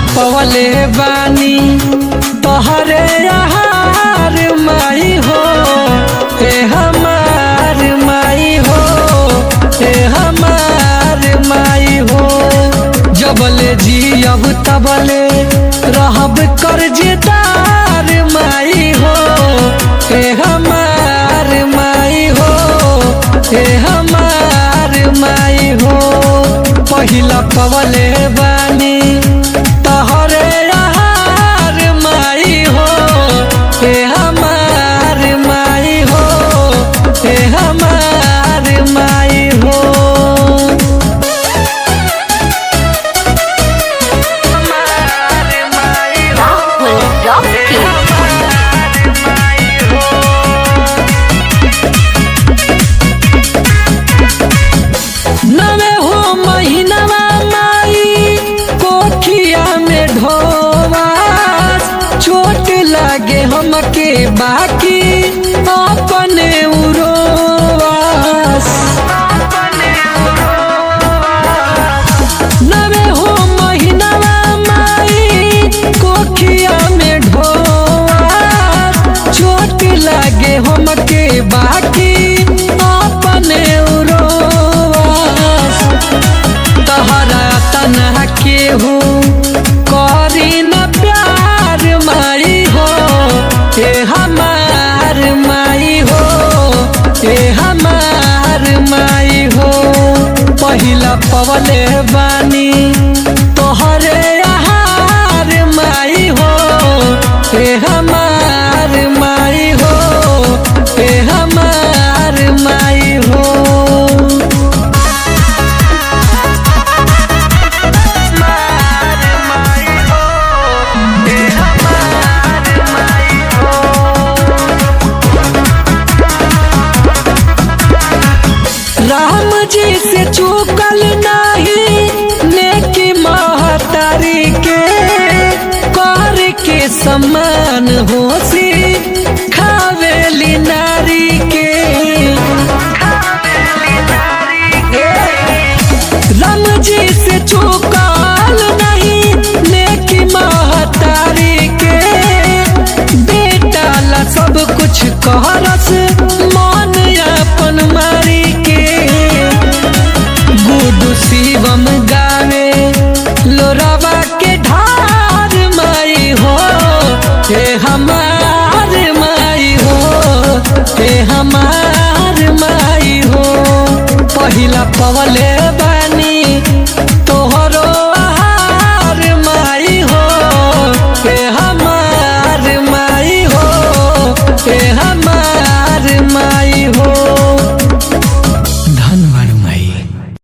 पवले बानी तोहरे आहार माई हो, हे हमार माई हो, हे हमार माई हो। जबले जियब तबले रहब कर्जदार माई हो, हे हमार माई हो, हे हमार माई हो। पहिला पवले बानी तोहरे आहार माई हो, हे हमार माई हो, हे हमार माई हो। नवे हो महीनवा माई कोठिया में ढोवास, चोट लागे हमके बाकी अपने उरोवास। नवे हो महीनवा माई कोठिया में ढोवास, चोट लागे हमके बाकी अपने उरोवास। तहरा तना केहू करी न प्यार माई हो, हे हमार माई हो, हे हमार माई हो। पहिला पवले बानी तोहरे आहार माई हो, हे हमार माई हो, हे हमार माई हो। राम जी से चूकल नहीं नेकी महतारी के, कर के समान होसी खावेली नारी के। राम जी से चूकल नहीं नेकी महतारी के, बेटा ला सब कुछ कहरस मन अपन मारी के। गुडू शिवम गावे लोरावा के ढार माई हो, हे हमार माई हो, हे हमार माई हो। पहिला पवले